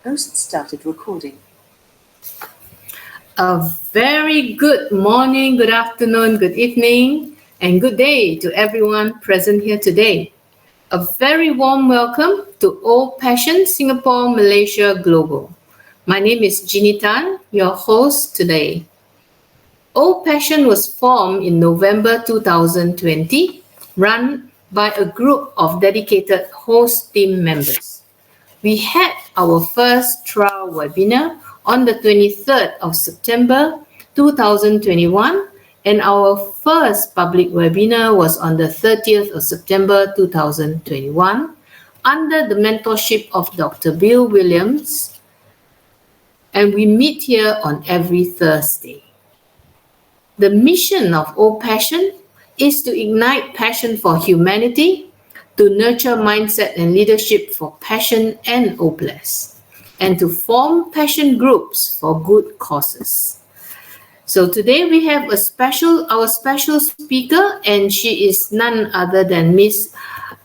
Host started recording. A very good morning, good afternoon, good evening, and good day to everyone present here today. A very warm welcome to OPassion Singapore, Malaysia Global. My name is Jeannie Tan, your host today. OPassion was formed in November 2020, run by a group of dedicated host team members. We had our first trial webinar on the 23rd of September 2021, and our first public webinar was on the 30th of September 2021 under the mentorship of Dr. Bill Williams, and we meet here on every Thursday. The mission of OPassion is to ignite passion for humanity, to nurture mindset and leadership for passion and OPLES, and to form passion groups for good causes. So today we have our special speaker, and she is none other than Miss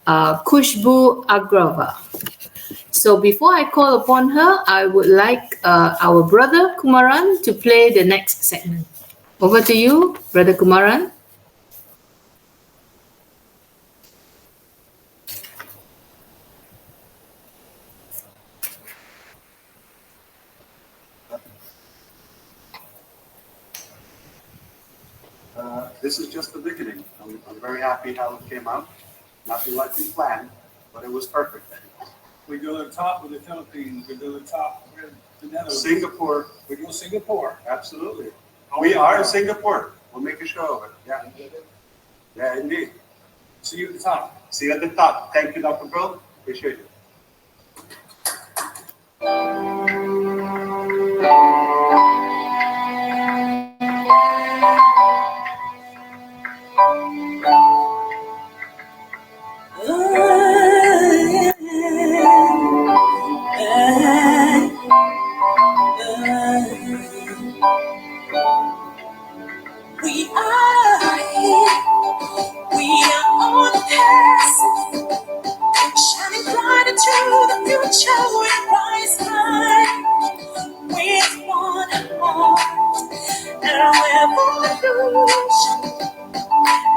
Khushbu Agrawal. So before I call upon her, I would like our brother Kumaran to play the next segment. Over to you, Brother Kumaran. This is just the beginning. I'm very happy how it came out. Nothing like we planned, but it was perfect. We go to the top of the Philippines. We go to the top of the Netherlands. Singapore. We go to Singapore. Absolutely. We are in Singapore. We'll make a show of it. Yeah. Yeah, indeed. See you at the top. See you at the top. Thank you, Dr. Bill. Appreciate it. We are here. We are on the path, shining bright into the future. We rise high with one heart and revolution,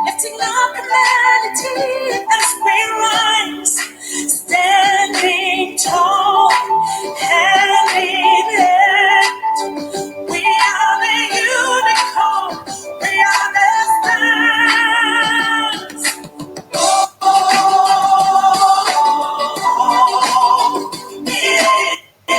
lifting up humanity as we rise, standing tall, hand in hand. We are the unicorn. We are the stars. Oh, yeah.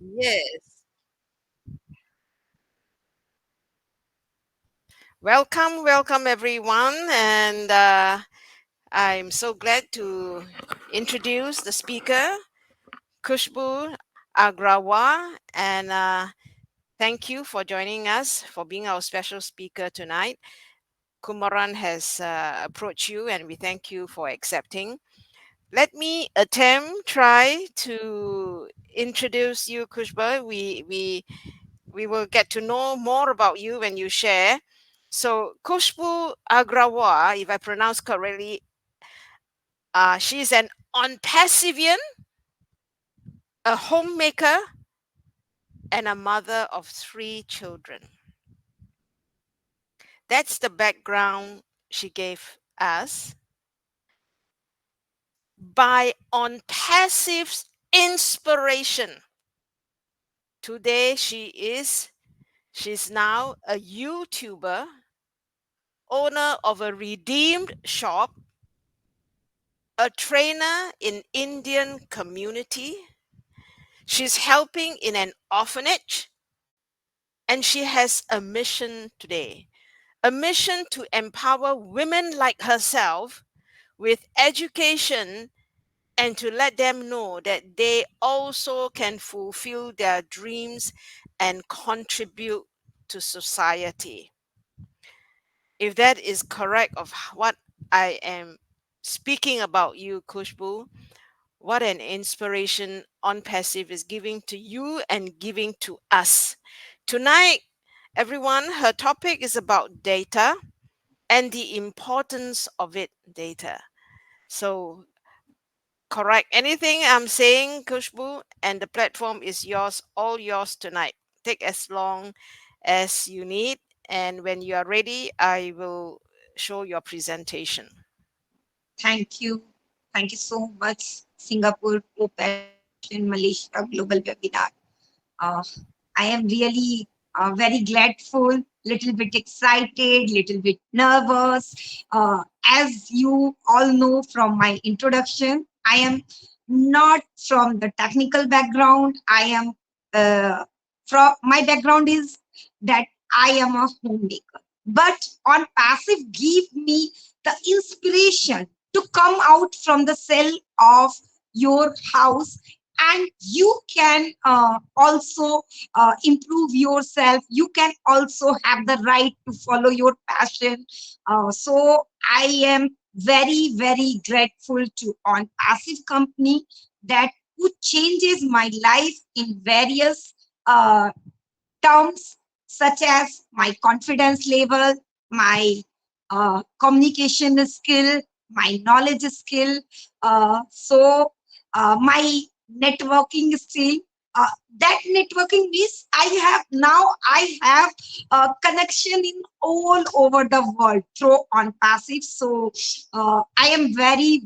Yes. Welcome everyone. And I'm so glad to introduce the speaker, Khushbu Agrawal. And thank you for joining us, for being our special speaker tonight. Kumaran has approached you, and we thank you for accepting. Let me try to introduce you, Khushbu. We will get to know more about you when you share. So Khushbu Agrawal, if I pronounce correctly, she's an on-passivian, a homemaker, and a mother of 3 children. That's the background she gave us. By on passive inspiration, today she's now a YouTuber, owner of a redeemed shop, a trainer in Indian community. She's helping in an orphanage, and she has a mission today, a mission to empower women like herself with education and to let them know that they also can fulfill their dreams and contribute to society. If that is correct of what I am speaking about you, Khushbu, what an inspiration On Passive is giving to you and giving to us. Tonight, everyone, her topic is about data and the importance of it, data. So, correct anything I'm saying, Khushbu, and the platform is yours, all yours tonight. Take as long as you need, and when you are ready, I will show your presentation. Thank you. Thank you so much, Singapore OPassion Malaysia Global Webinar. Uh, I am really very grateful, little bit excited, little bit nervous. As you all know from my introduction, I am not from the technical background. I am from my background is that I am a homemaker. But on passive, give me the inspiration to come out from the cell of your house, and you can also improve yourself. You can also have the right to follow your passion. So I am very grateful to On Passive Company that who changes my life in various terms, such as my confidence level, my communication skill, my knowledge skill, my networking skill. That networking means I have a connection in all over the world through On Passive. So I am very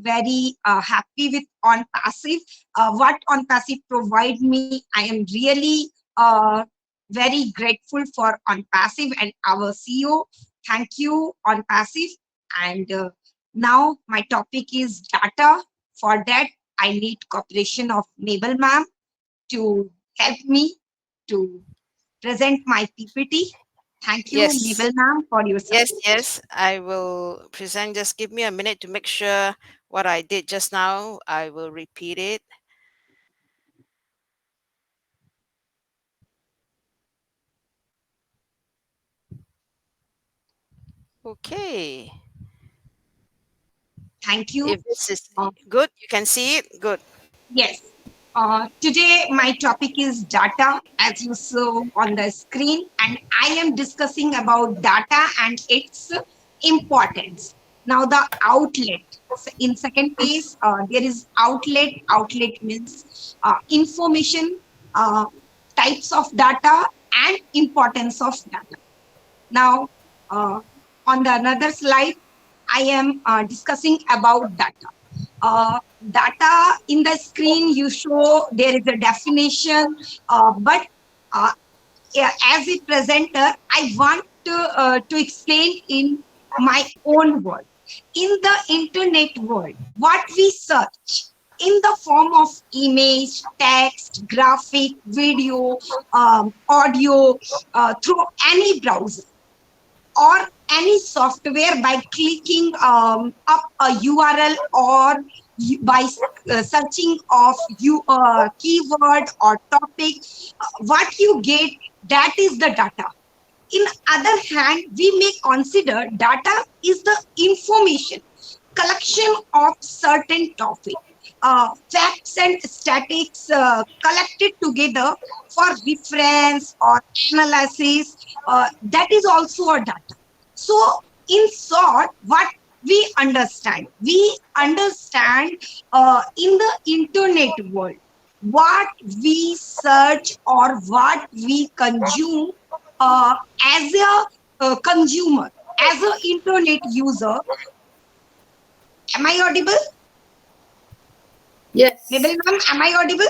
happy with On Passive. What On Passive provide me, I am really very grateful for On Passive and our CEO. Thank you, On Passive. And now my topic is data. For that, I need cooperation of Mabel ma'am to help me to present my PPT. Thank you, Yes, Mabel ma'am, for your yes, support. yes. I will present. Just give me a minute to make sure what I did just now. I will repeat it. Okay. Thank you. If this is Uh, good, you can see it. Good. Yes. Today, my topic is data, as you saw on the screen, and I am discussing about data and its importance. Now, the outlet. In second place, there is outlet. Outlet means information, uh, types of data, and importance of data. Now, uh, on the another slide, I am discussing about data. Data in the screen you show there is a definition, but uh, yeah, as a presenter I want to explain in my own word. In the internet world, what we search, in the form of image, text, graphic, video, audio, through any browser or any software by clicking up a URL, or by searching of keyword or topic. What you get, that is the data. In other hand, we may consider data is the information collection of certain topic, facts and statistics collected together for reference or analysis. That is also a data. So, in short, what we understand in the internet world, what we search or what we consume as a consumer, as an internet user. Am I audible? Mabel Yes. ma'am, am I audible?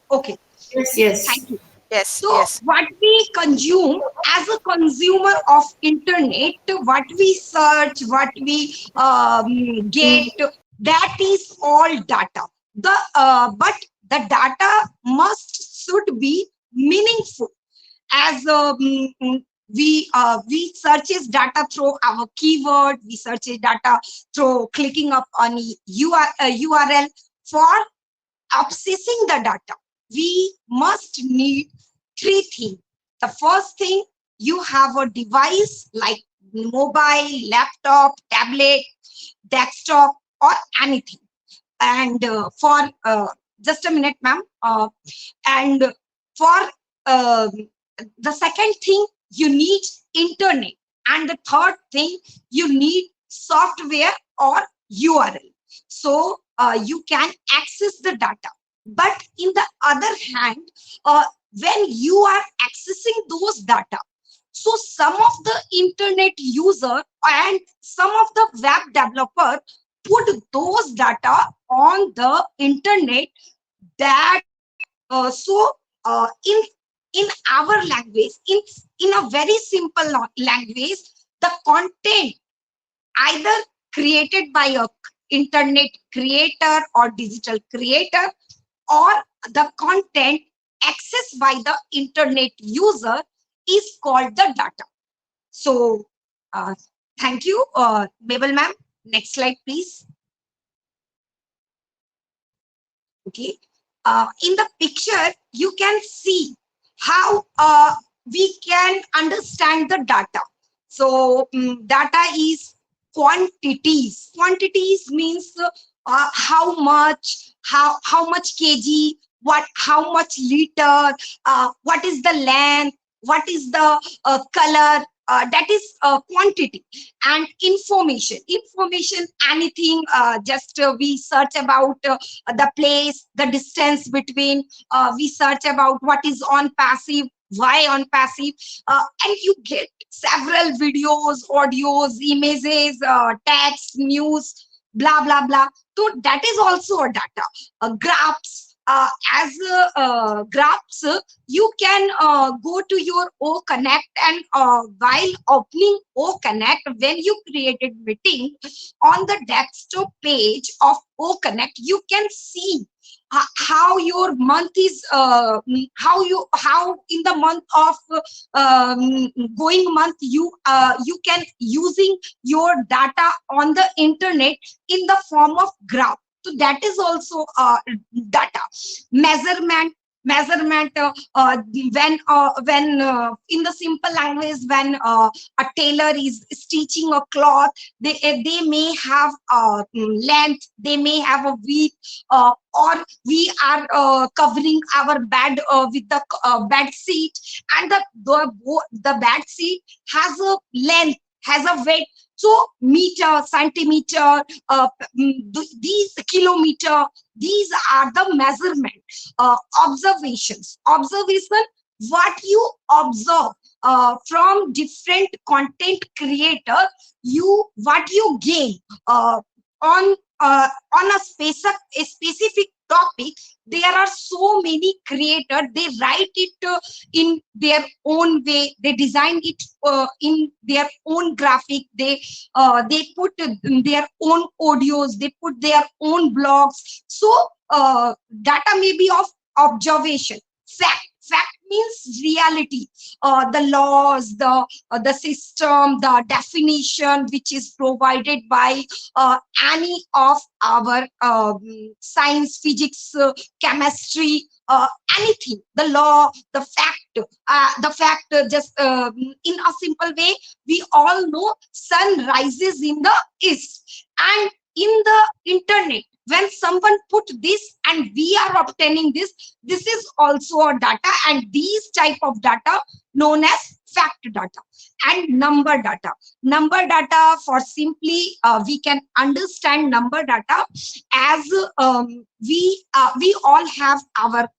Okay, Yes. thank Yes. you. Yes, So yes. what we consume as a consumer of internet, what we search, what we get, that is all data. But the data should be meaningful, as we searches data through our keyword, we searches data through clicking up on URL. For accessing the data, we must need three things. The first thing, you have a device like mobile, laptop, tablet, desktop, or anything. And for just a minute, ma'am. And for um, the second thing, you need internet, and the third thing, you need software or URL, so you can access the data. But in the other hand, uh, when you are accessing those data, so some of the internet user and some of the web developer put those data on the internet, that in our language, in a very simple language, the content either created by a internet creator or digital creator, or the content accessed by the internet user is called the data. So uh, thank you, Mabel ma'am. Next slide, please. Okay. In the picture, you can see how we can understand the data. So data is quantities. Quantities means how much, how much kg, how much liter, what is the length, what is the color. That is quantity. And information, anything, just we search about the place, the distance between, we search about what is on passive, why on passive, and you get several videos, audios, images, text, news, blah blah blah. So that is also a data. Graphs, as graphs, you can go to your O Connect, and while opening O Connect, when you created meeting on the desktop page of O Connect, you can see how your month is, how in the month of going month, you can using your data on the internet in the form of graph. So that is also data. Measurement, when in the simple language, when a tailor is stitching a cloth, they may have length, they may have a width, or we are covering our bed with the bed sheet, and the bed sheet has a length, has a weight. So meter, centimeter, these kilometer, these are the measurement. Observation, what you observe from different content creator, what you gain on a specific topic, there are so many creators. They write it in their own way. They design it in their own graphic. They put their own audios. They put their own blogs. So data may be of observation. Fact means reality. The laws, the system, the definition which is provided by any of our science, physics, chemistry, anything. The law, the fact. Just in a simple way, we all know sun rises in the east, and in the internet, when someone put this and we are obtaining this is also a data, and these type of data known as fact data. And number data, for simply we can understand number data as we all have our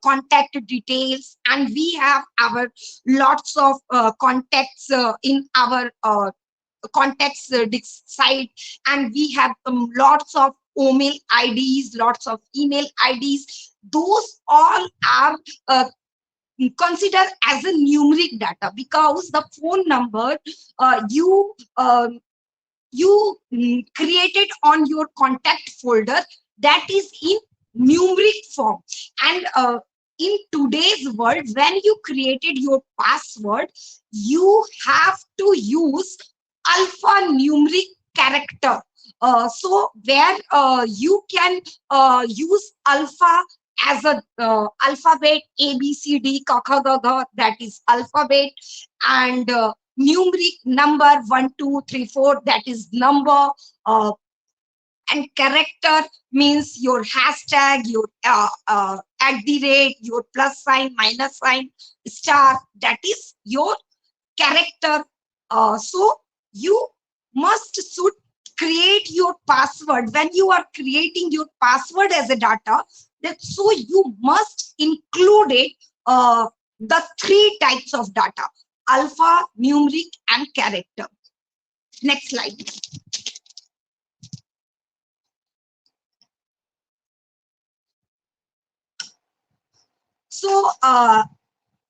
contact details, and we have our lots of contacts in our contacts site, and we have lots of email IDs, lots of email IDs. Those all are considered as a numeric data, because the phone number you created on your contact folder, that is in numeric form. And in today's world, when you created your password, you have to use alphanumeric character. So where you can use alpha as a alphabet, A B C D Ka Kha Ga Gha, that is alphabet, and numeric number 1 2 3 4, that is number, and character means your hashtag, your at the rate, your plus sign, minus sign, star, that is your character. So you should create your password. When you are creating your password as a data, that so you must include it the three types of data: alpha, numeric, and character. Next slide. So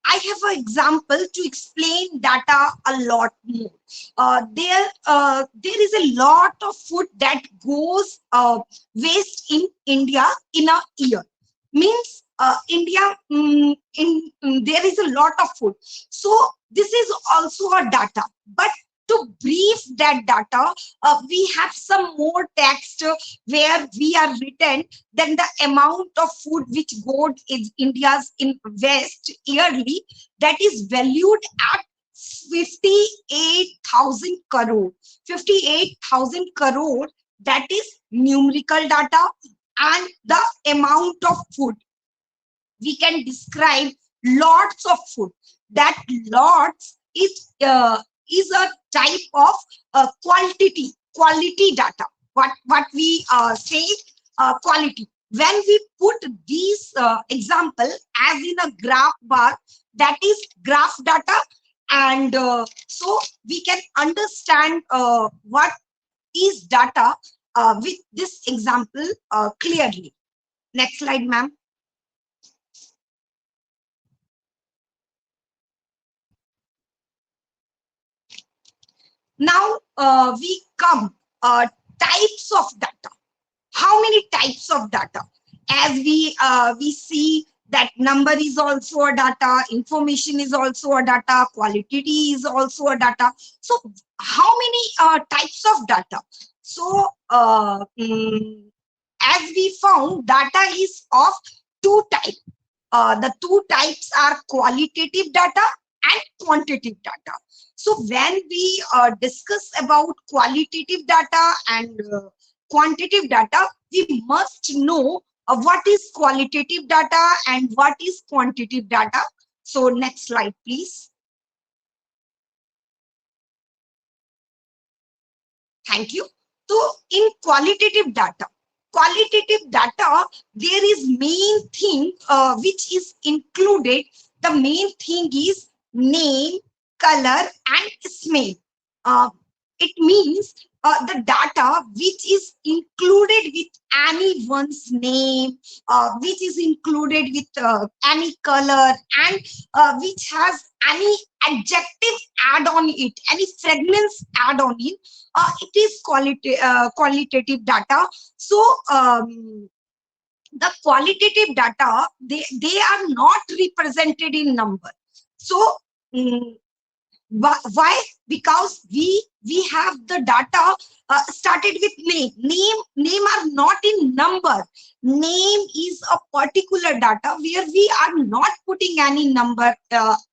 I have an example to explain data a lot more. There is a lot of food that goes waste in India in a year. Means India, there is a lot of food. So this is also a data. But to brief that data, we have some more text where we are written then the amount of food which goes in India's in West yearly, that is valued at 58,000 crore. 58,000 crore, that is numerical data. And the amount of food, we can describe lots of food. That lots is a type of quality data. What we say quality. When we put these example as in a graph bar, that is graph data, and so we can understand what is data with this example clearly. Next slide, ma'am. Now we come types of data. How many types of data? As we see that number is also a data, information is also a data, quality is also a data. So how many types of data? So as we found, data is of two types. The two types are qualitative data and quantitative data. So when we discuss about qualitative data and quantitative data, we must know what is qualitative data and what is quantitative data. So next slide, please. Thank you. So in qualitative data, there is main thing which is included. The main thing is name, color, and smell. it means the data which is included with anyone's name, which is included with any color, and which has any adjective add on it, any fragrance add on it. It is qualitative data. So the qualitative data, they are not represented in number. So mm, why? Because we have the data started with name are not in number. Name is a particular data where we are not putting any number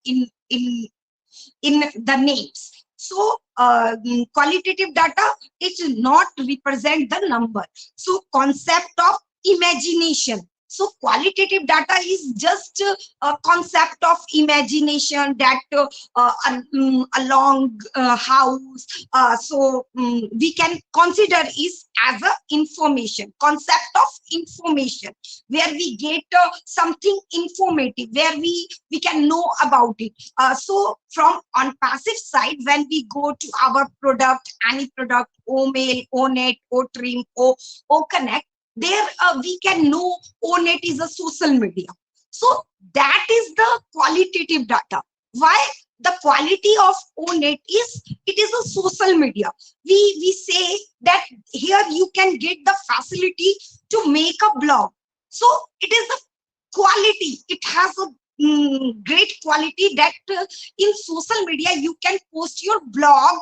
in the names. So qualitative data, it will not represent the number. So concept of imagination. So qualitative data is just a concept of imagination, that a long house. We can consider is as a information, concept of information, where we get something informative, where we can know about it. So from on passive side, when we go to our product, any product, OMail, ONet, OTrim, OConnect, there we can know ONet is a social media. So that is the qualitative data. Why? The quality of ONet is, it is a social media. We say that here you can get the facility to make a blog. So it is the quality. It has a great quality that in social media you can post your blog,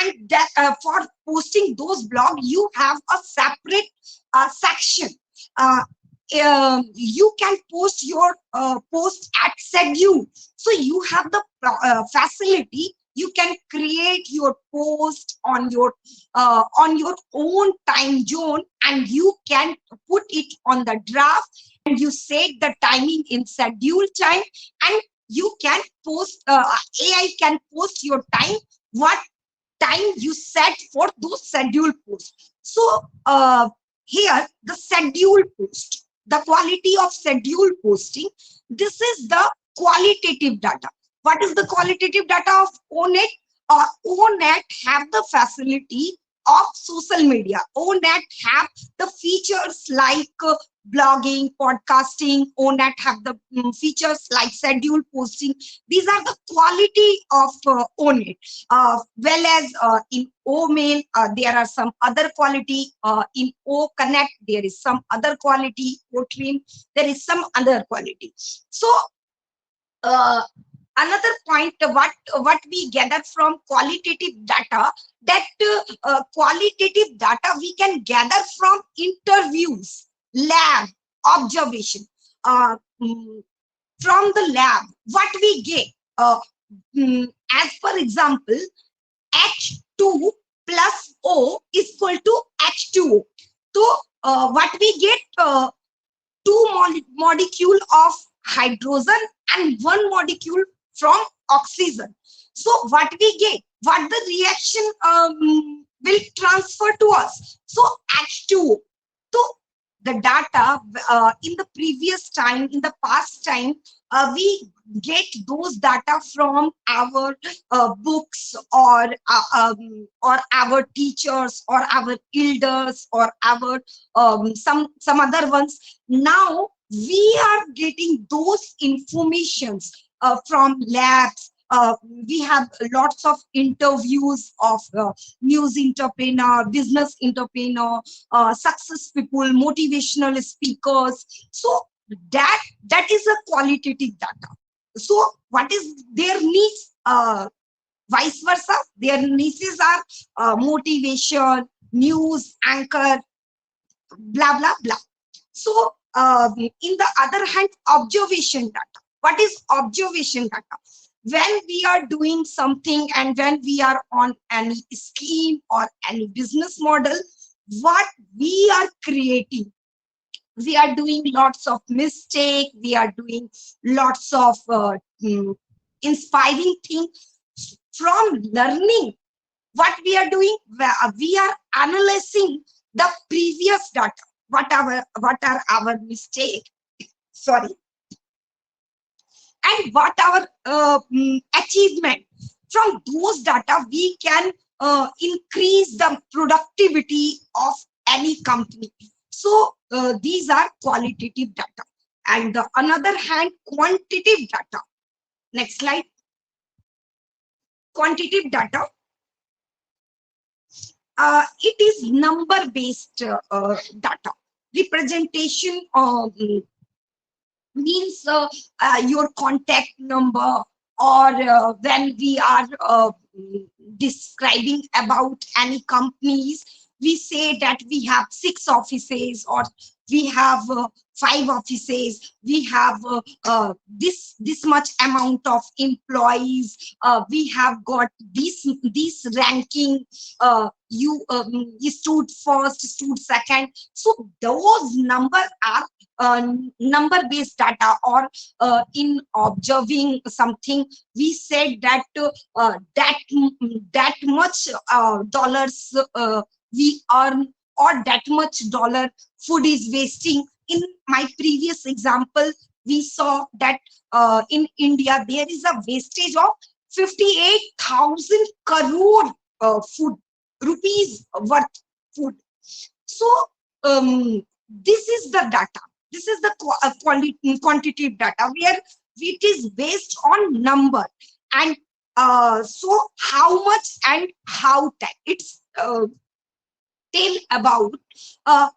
and that for posting those blog you have a separate section. uh, you can post your post at schedule. So you have the facility, you can create your post on your own time zone, and you can put it on the draft, and you set the timing in schedule time, and you can post, AI can post your time, what time you set for those scheduled posts. So here the scheduled post, the quality of scheduled posting, this is the qualitative data. What is the qualitative data of ONet? ONet have the facility of social media. ONet have the features like blogging, podcasting. ONet have the features like scheduled posting. These are the quality of ONet. Well as in OMail, there are some other quality. In OConnect, there is some other quality. OTrim, there is some other quality. So uh, another point, what we gather from qualitative data, that qualitative data we can gather from interviews, lab observation. uh, mm, from the lab, what we get, as for example, H2 plus O is equal to H2O. So what we get, two molecule of hydrogen and one molecule from oxygen. So what we get, what the reaction will transfer to us. So H2O. So the data in the previous time, in the past time, we get those data from our books, or our teachers, or our elders, or our some other ones. Now we are getting those informations from labs. We have lots of interviews of news entrepreneur, business entrepreneur, success people, motivational speakers. So that is a qualitative data. So what is their needs? Vice versa, their niches are motivation, news anchor, blah blah blah. So in the other hand, observation data. What is observation data? When we are doing something, and when we are on any scheme or any business model, what we are creating, we are doing lots of mistake, we are doing lots of inspiring things. From learning, what we are doing, we are analyzing the previous data, what are our mistake, sorry, and what our achievement. From those data we can increase the productivity of any company. So these are qualitative data. And the another hand, quantitative data. Next slide. Quantitative data, it is number based data. Representation means your contact number, or when we are describing about any companies, we say that we have 6 offices, or we have 5 offices, we have this much amount of employees, we have got this ranking, you stood first, stood second. So those numbers are number based data. Or in observing something, we said that that much dollars we earn, or that much dollar food is wasting. In my previous example, we saw that in India there is a wastage of 58,000 crore food rupees worth food. So this is the data. This is the quantitative data, where it is based on number. And so how much and how time, it's tell about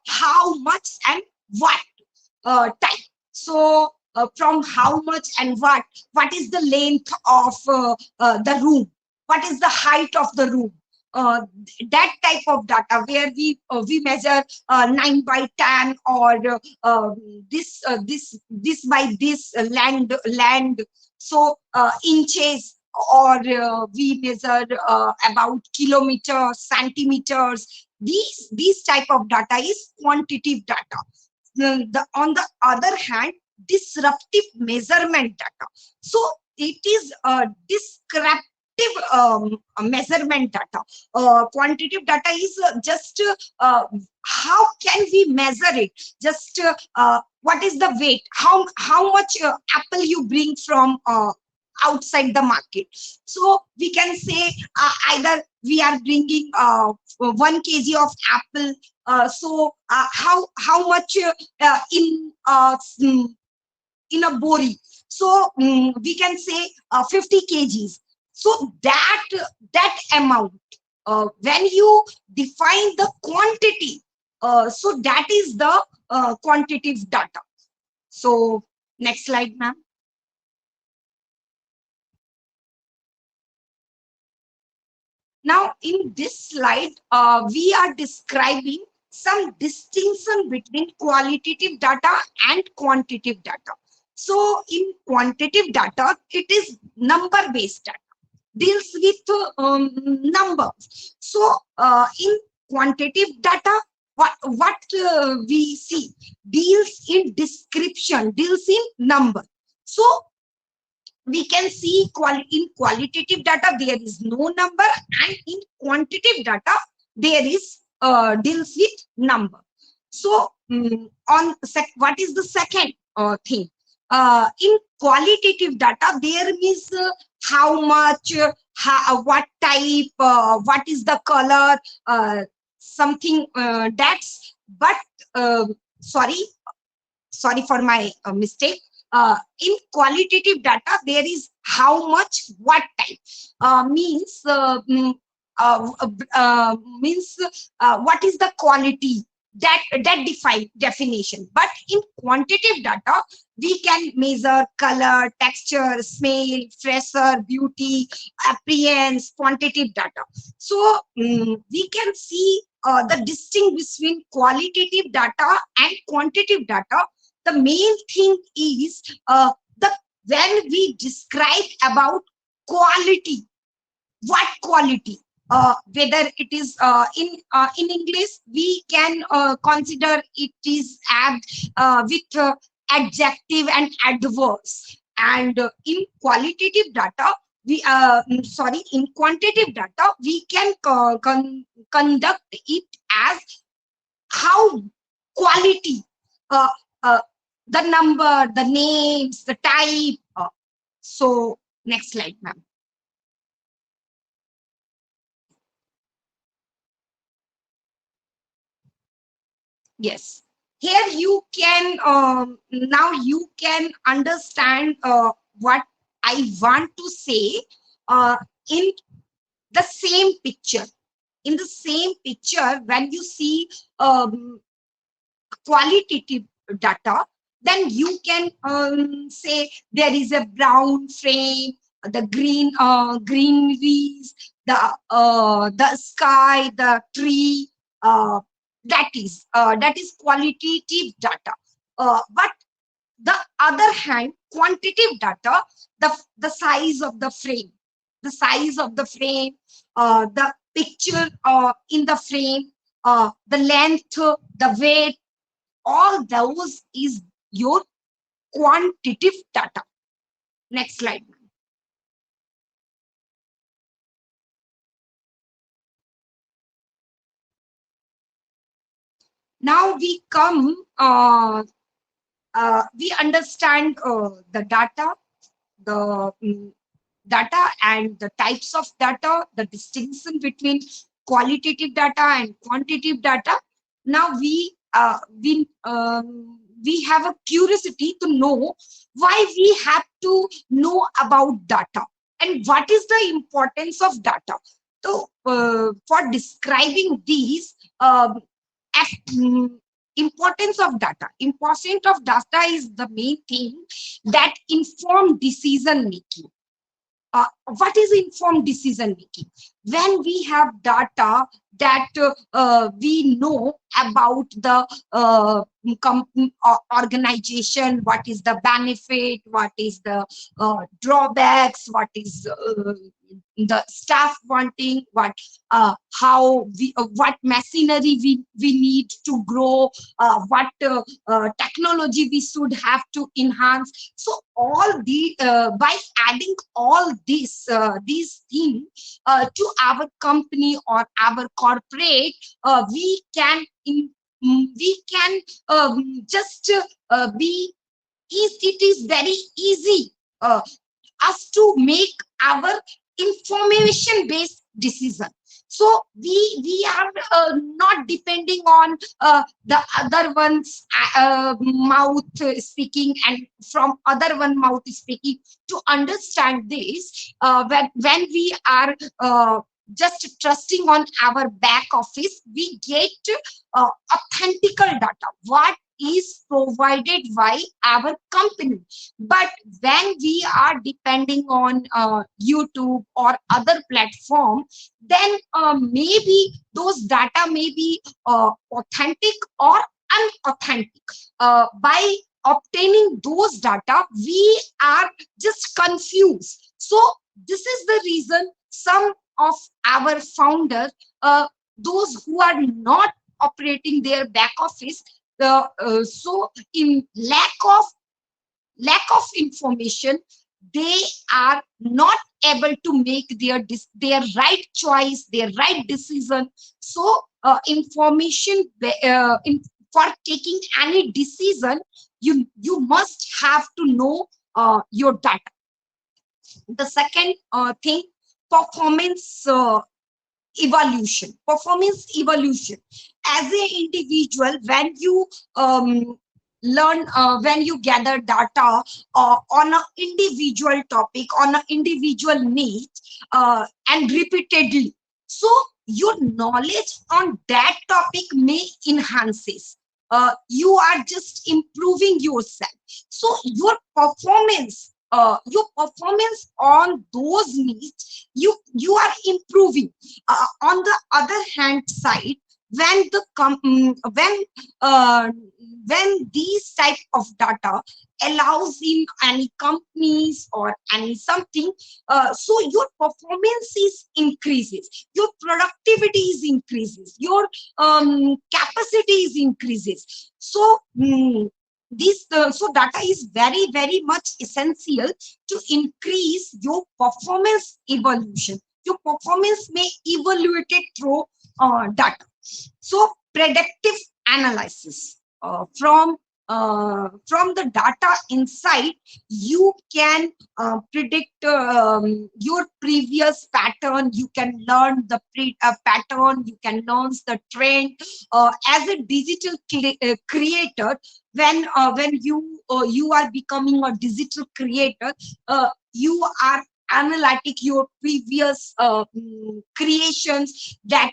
how much and what time. So from how much and what is the length of the room, what is the height of the room, uh, that type of data, where we measure 9 by 10, or this by this land. So inches, or we measure about kilometers, centimeters. These type of data is quantitative data. On the other hand, disruptive measurement data. So it is a descriptive measurement data. Quantitative data is just how can we measure it? Just what is the weight? How much apple you bring from outside the market? So we can say either we are bringing 1 kg of apple. So how much in a bori? So we can say 50 kgs. So that amount, when you define the quantity, so that is the quantitative data. So next slide, ma'am. Now, in this slide, we are describing some distinction between qualitative data and quantitative data. So, in quantitative data, it is number-based data, deals with numbers. So, in quantitative data, what we see deals in description, deals in number. So we can see in qualitative data there is no number, and in quantitative data there is deals with number. So what is the second thing? In qualitative data there is how much, what type, what is the color, something that's. But sorry for my mistake. In qualitative data there is how much, what type, means what is the quality, that definition. But in quantitative data we can measure color, texture, smell, fresher, beauty, appearance, quantitative data. So we can see the distinction between qualitative data and quantitative data. The main thing is the when we describe about quality, what quality, whether it is in English we can consider it is with adjective and adverse. And in qualitative data we in quantitative data we can conduct it as how quality, uh, uh, the number, the names, the type. So next slide, ma'am. Yes. Here you can now you can understand what I want to say uh, in the same picture. In the same picture, when you see qualitative data, then you can say there is a brown frame, the greeneries, the sky, the tree. Uh, that is qualitative data. But the other hand, quantitative data, the size of the frame, the size of the frame, the picture in the frame, the length, the weight, all those is your quantitative data. Next slide. Now we come, we understand the data, the data and the types of data, the distinction between qualitative data and quantitative data. Now we have a curiosity to know why we have to know about data and what is the importance of data. So for describing these importance of data, importance of data is the main thing that inform decision making. What is informed decision making? When we have data that we know about the organization, what is the benefit, what is the drawbacks, what is the staff wanting, how we what machinery we need to grow, what technology we should have to enhance. So all the by adding all these things to our company or our corporate, we can just be it is very easy us to make our information based decision. So we are not depending on the other one's mouth speaking and from other one mouth speaking to understand this. When we are just trusting on our back office, we get authentical data what is provided by our company. But when we are depending on YouTube or other platform, then maybe those data may be authentic or unauthentic. By obtaining those data, we are just confused. So this is the reason some of our founders, those who are not operating their back office, so in lack of information, they are not able to make their right choice, their right decision. So information for taking any decision, you must have to know your data. The second thing, performance evolution. As an individual, when you learn when you gather data on an individual topic, on an individual need, and repeatedly, so your knowledge on that topic may enhances. You are just improving yourself, so your performance on those needs, you are improving. On the other hand side, when the when these type of data allows in any companies or any something, so your performance is increases, your productivity is increases, your capacity is increases. So so data is very much essential to increase your performance evolution. Your performance may evaluated through data. So predictive analysis from from the data inside, you can predict your previous pattern. You can learn the pattern. You can learn the trend. As a digital creator, when you are becoming a digital creator, you are analytic your previous creations, that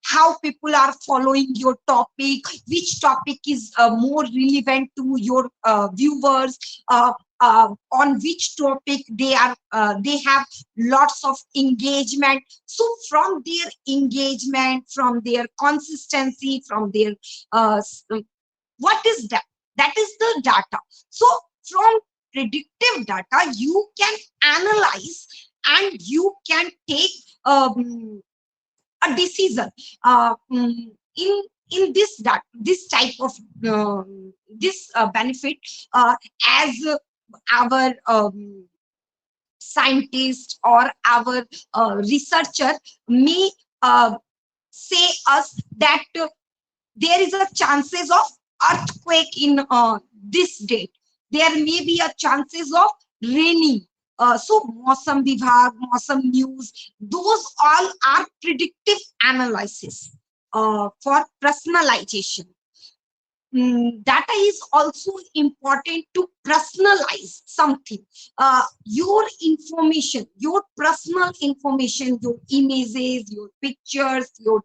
how people are following your topic, which topic is more relevant to your viewers, on which topic they have lots of engagement. So from their engagement, from their consistency, from their what is that? That is the data. So from predictive data, you can analyze and you can take a decision in this type of this benefit, as our scientist or our researcher may say us that there is a chances of earthquake in this date. There may be a chances of raining. So Mausam Vibhag, Mausam News, those all are predictive analysis for personalization. Data is also important to personalize something. Your information, your personal information, your images, your pictures, your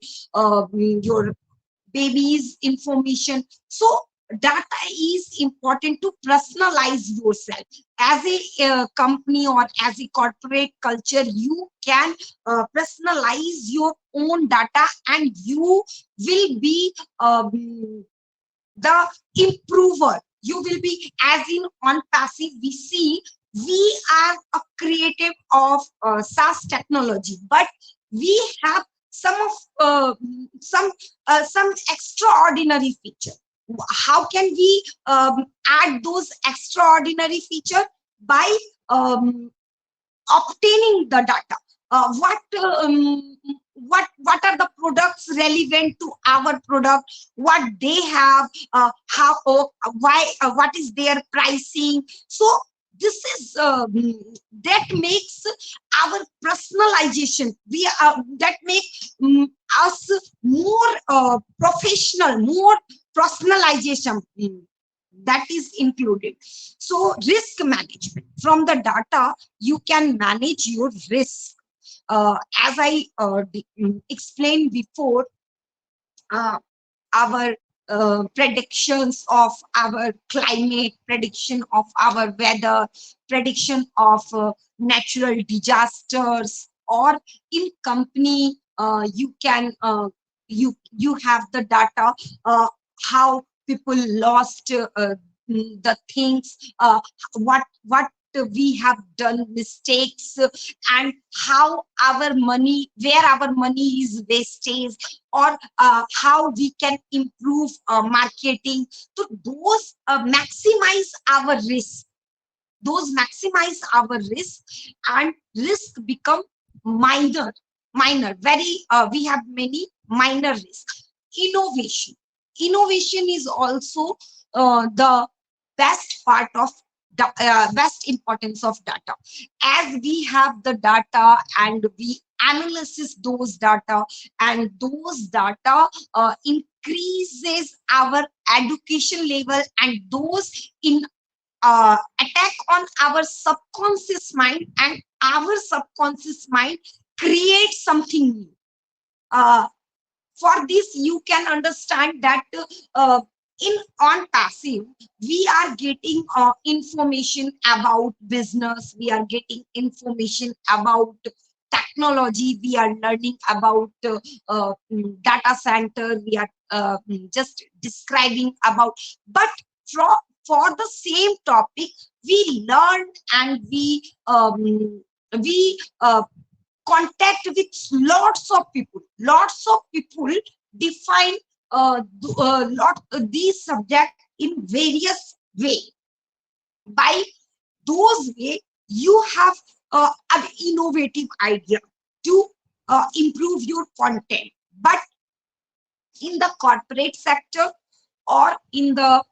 baby's information. So data is important to personalize yourself. As a company or as a corporate culture, you can personalize your own data, and you will be the improver. You will be, as in on passive, we see we are a creative of SaaS technology, but we have some of some extraordinary feature. How can we add those extraordinary feature? By obtaining the data. What are the products relevant to our product, what they have, how, why, what is their pricing. So this is that makes our personalization, we that make us more professional, more personalization that is included. So risk management, from the data you can manage your risk. As I explained before, our predictions of our climate, prediction of our weather, prediction of natural disasters, or in company, you can you have the data, how people lost the things, what we have done mistakes, and how our money, where our money is wastage, or how we can improve marketing. So those maximize our risk. Those maximize our risk, and risk become minor, very we have many minor risks. Innovation is also the best part of the best importance of data. As we have the data and we analysis those data, and those data increases our education level, and those in attack on our subconscious mind, and our subconscious mind creates something new. Uh, for this, you can understand that in on passive, we are getting information about business, we are getting information about technology, we are learning about data center, we are just describing about. But for the same topic, we learn, and we contact with lots of people define these subject in various way. By those way, you have an innovative idea to improve your content. But in the corporate sector, or in the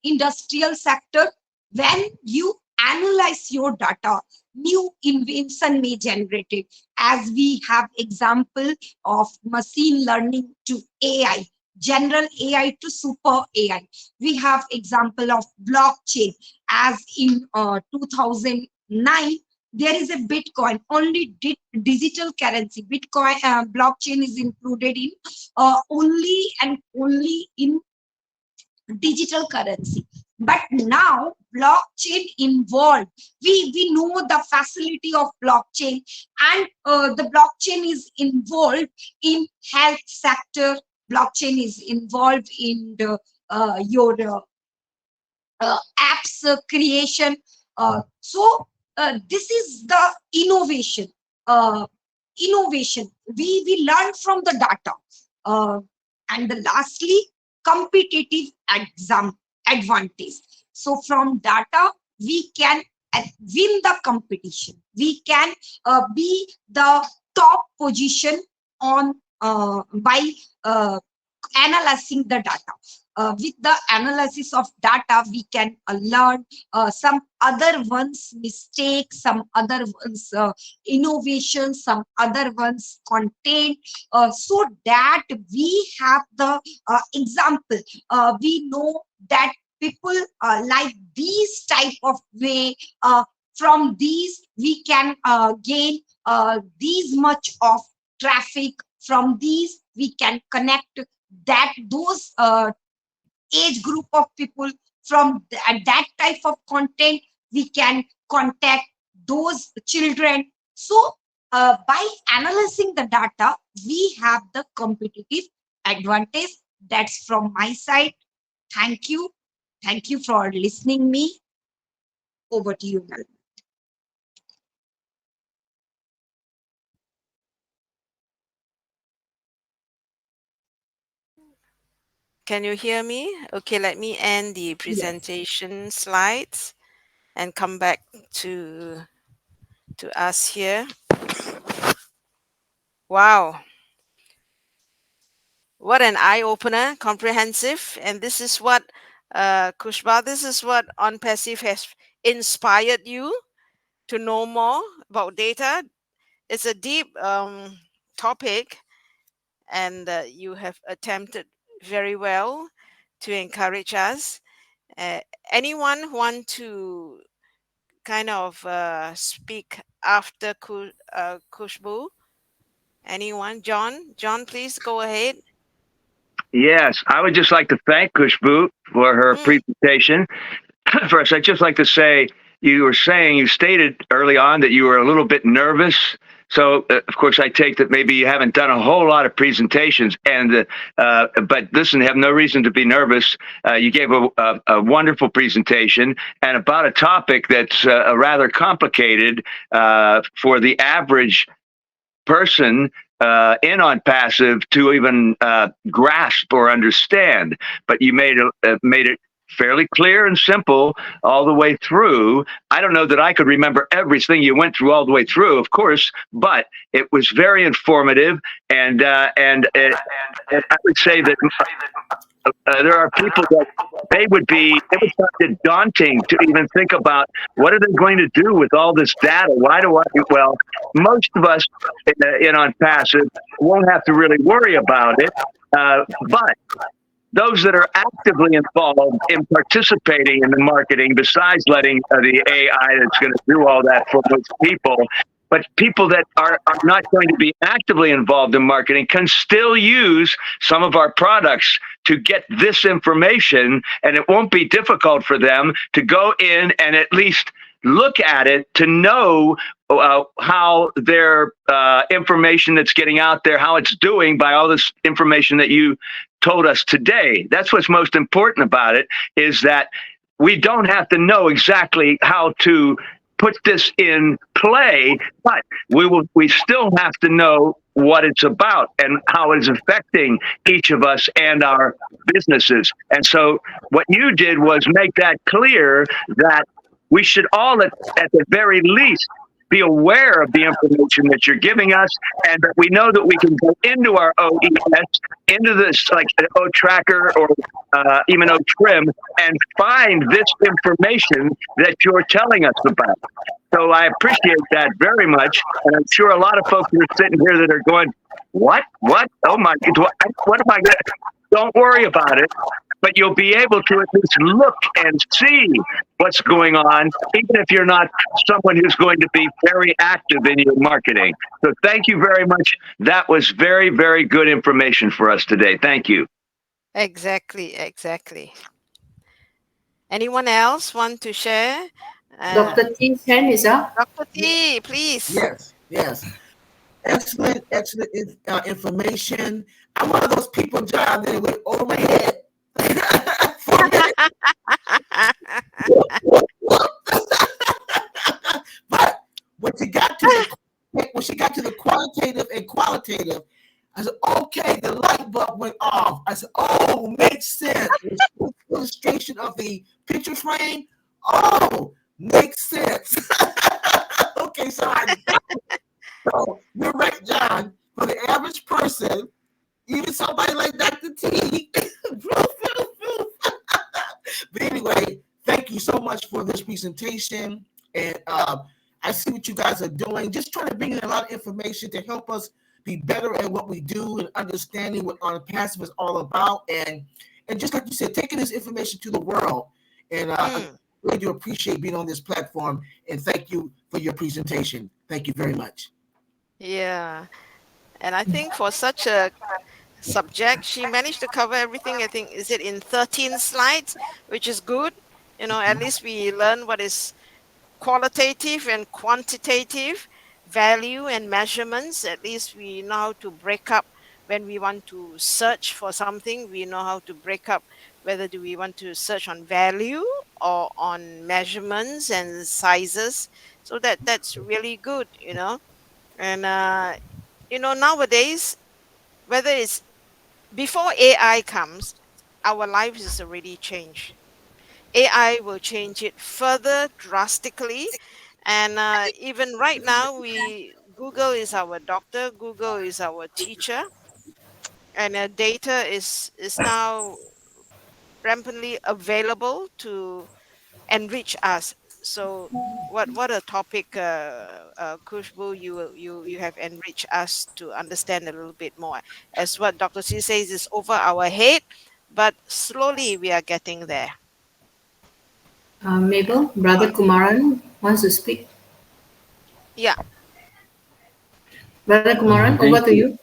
industrial sector. When you analyze your data, new invention may generate it, as we have example of machine learning to AI, general AI to super AI. We have example of blockchain, as in 2009 there is a Bitcoin, only digital currency. Bitcoin blockchain is included in only and only in digital currency. But now blockchain involved, we know the facility of blockchain, and the blockchain is involved in health sector. Blockchain is involved in the your apps creation. This is the innovation. uh, Innovation, we learn from the data. uh, and the lastly, competitive exam advantage. So from data we can win the competition, we can be the top position on by uh, analyzing the data. With the analysis of data we can learn some other ones mistakes, some other ones innovation, some other ones content, so that we have the example. We know that people like these type of way. From these we can gain these much of traffic. From these we can connect that those age group of people. From that type of content we can contact those children. So by analyzing the data we have the competitive advantage. That's from my side. Thank you. Thank you for listening me. Over to you, Mel. Can you hear me? Okay, let me end the Yes. presentation slides and come back to us here. Wow, what an eye opener, comprehensive, and this is what Khushbu, this is what On Passive has inspired you to know more about data. It's a deep topic, and you have attempted very well to encourage us. Uh, Anyone want to kind of speak after Khushbu? Anyone? John, please go ahead. Yes, I would just like to thank Khushbu for her Mm, presentation. First, I'd just like to say you stated early on that you were a little bit nervous. So, of course, I take that maybe you haven't done a whole lot of presentations, but listen, have no reason to be nervous. You gave a wonderful presentation and about a topic that's rather complicated for the average person in on passive to even grasp or understand. But you made it fairly clear and simple all the way through. I don't know that I could remember everything you went through all the way through, of course, but it was very informative. And I would say that there are people that it would find it daunting to even think about what are they going to do with all this data? Why do I, well, most of us in on passive won't have to really worry about it. But those that are actively involved in participating in the marketing, besides letting the AI that's going to do all that for most people, but people that are not going to be actively involved in marketing can still use some of our products to get this information, and it won't be difficult for them to go in and at least look at it to know how their information that's getting out there, how it's doing by all this information that you told us today. That's what's most important about it, is that we don't have to know exactly how to put this in play, but we still have to know what it's about and how it's affecting each of us and our businesses. And so what you did was make that clear, that we should all at the very least be aware of the information that you're giving us, and that we know that we can go into our OES, into this like O Tracker or even O Trim, and find this information that you're telling us about. So I appreciate that very much, and I'm sure a lot of folks are sitting here that are going, "What? What? Oh my God! What am I going?" Don't worry about it, but you'll be able to at least look and see what's going on, even if you're not someone who's going to be very active in your marketing. So thank you very much. That was very, very good information for us today. Thank you. Exactly. Anyone else want to share? Dr. T's hand is up. Dr. T, please. Yes. Excellent information. I'm one of those people, John, that went over my head. For a minute. But when she got to the quantitative and qualitative, I said, okay, the light bulb went off. I said, oh, makes sense. Illustration of the picture frame. Oh, makes sense. Okay, so you're right, John. For the average person, even somebody like Dr. T. But anyway, thank you so much for this presentation. And I see what you guys are doing. Just trying to bring in a lot of information to help us be better at what we do and understanding what OPassion is all about. And just like you said, taking this information to the world. And I really do appreciate being on this platform. And thank you for your presentation. Thank you very much. Yeah. And I think for such a subject, she managed to cover everything. I think, is it in 13 slides, which is good. At least we learn what is qualitative and quantitative value and measurements. At least we know how to break up when we want to search for something. We know how to break up whether do we want to search on value or on measurements and sizes. So that's really good, And nowadays, whether it's before AI comes, our lives is already changed. AI will change it further drastically. And even right now, Google is our doctor, Google is our teacher, and data is now rampantly available to enrich us. So, what a topic, Khushbu, you have enriched us to understand a little bit more. As what Dr. C says, is over our head, but slowly we are getting there. Mabel, Brother Kumaran wants to speak. Yeah. Brother Kumaran, over to you.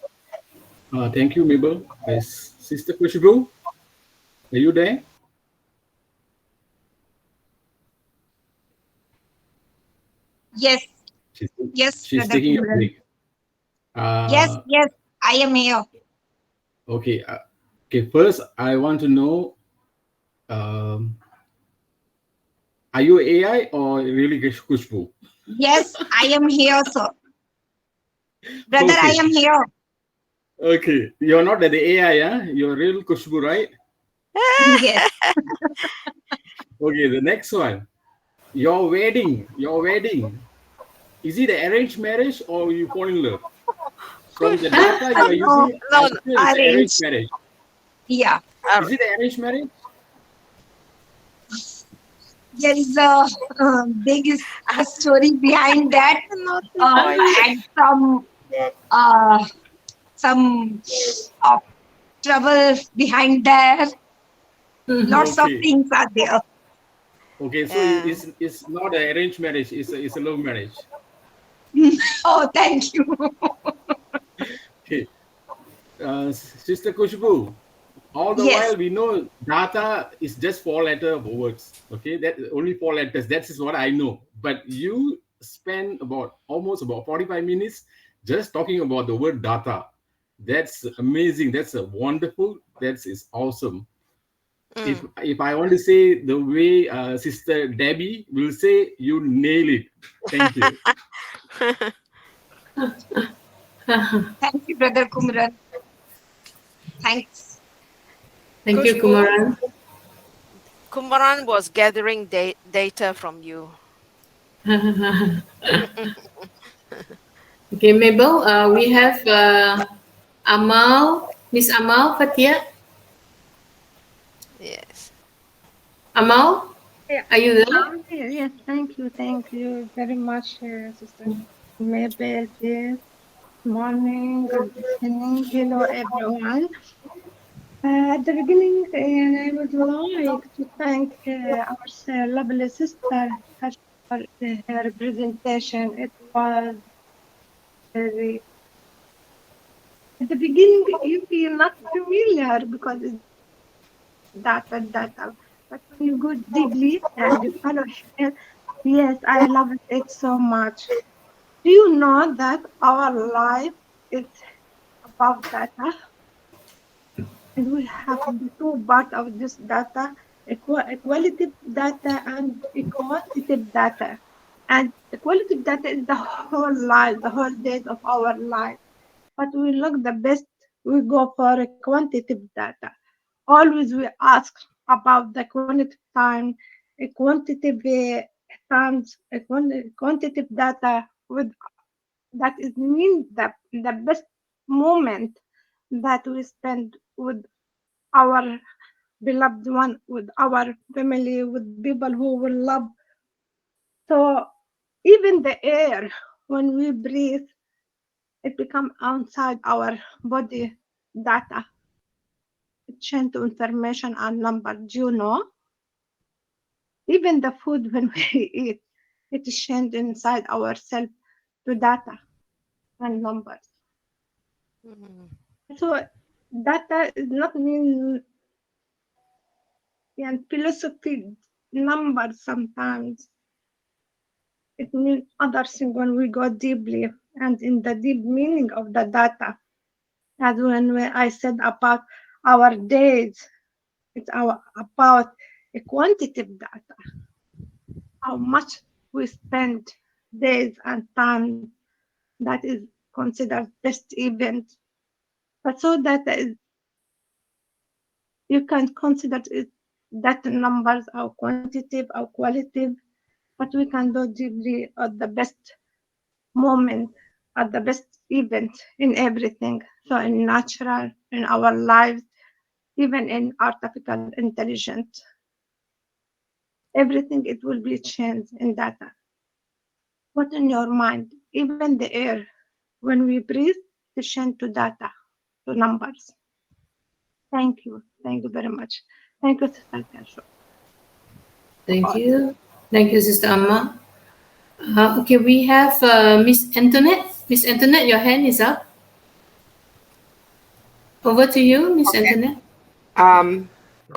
Thank you, Mabel. Sister Khushbu, are you there? Yes. She's Brother taking a Kumran. break. Yes, I am here. Okay. First, I want to know, are you AI or really Khushbu? Yes, I am here, sir. Brother, I Okay. am here. Okay. You're not the AI, yeah? You're real Khushbu, right? Yes. Okay, the next one. Your wedding. Is it an arranged marriage or you fall in love? From the data you are using, No, I feel it's an arranged marriage. Yeah. Is it an arranged marriage? There is a big story behind that, and some trouble behind there. Lots of Okay. things are there. Okay, so it's not an arranged marriage, it's a love marriage. Oh, thank you. Okay. Sister Khushbu, all the Yes. while we know data is just 4-letter words. Okay, that only 4 letters. That is what I know. But you spend almost about 45 minutes just talking about the word data. That's amazing. That's wonderful. That is awesome. If I want to say the way Sister Debbie will say, you nail it. Thank you. Thank you, Brother Kumran. Thanks. Thank you, Khushbu, Kumaran. Kumaran was gathering data from you. Okay, Mabel, we have Amal, Miss Amal Fatia. Yes. Amal, Yeah, are you there? I'm here. Yes, thank you very much, Sister Mabel. Yes, morning, good evening, hello everyone. At the beginning, I would like to thank our lovely sister for her presentation. It was very, at the beginning, you feel not familiar because it's data. But when you go deeply and you follow it, yes, I love it so much. Do you know that our life is about data? And we have the two part of this data, qualitative data and quantitative data. And the qualitative data is the whole life, the whole days of our life. But we look the best, we go for a quantitative data. Always we ask about the quantitative time, a quantitative times, quantitative data with that is mean the best moment that we spend with our beloved one, with our family, with people who will love. So even the air, when we breathe, it become outside our body data. It change to information and number. Do you know? Even the food when we eat, it is changed inside ourselves to data and numbers. Mm. So data is not mean and philosophy numbers sometimes. It means other thing when we go deeply and in the deep meaning of the data. As I said about our days, it's about a quantitative data, how much we spend days and time that is considered best event. But so data is you can consider it that numbers are quantitative or qualitative, but we can go deeply at the best moment, at the best event in everything. So in natural, in our lives, even in artificial intelligence, everything it will be changed in data. What in your mind? Even the air, when we breathe, it change to data, to numbers. Thank you. Thank you very much. Thank you, Sister Kasho. Thank you. Thank you, Sister Amma. Okay, we have Miss Antoinette. Miss Antoinette, your hand is up. Over to you, Miss Antoinette. Um,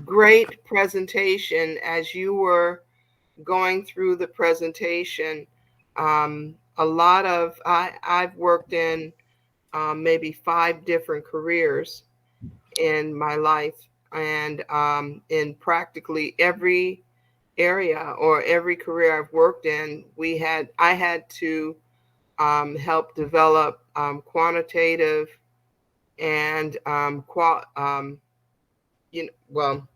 Great presentation. As you were going through the presentation, a lot of I've worked in maybe 5 different careers in my life, and in practically every area or every career I've worked in, I had to help develop quantitative and well,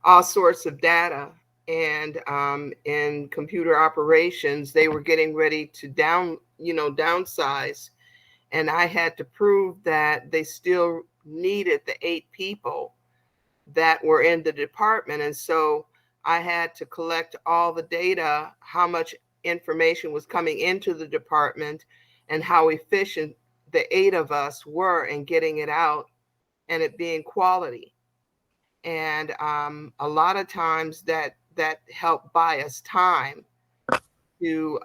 all sorts of data. And in computer operations, they were getting ready to downsize. And I had to prove that they still needed the 8 people that were in the department. And so I had to collect all the data, how much information was coming into the department and how efficient the 8 of us were in getting it out and it being quality. And a lot of times that helped buy us time to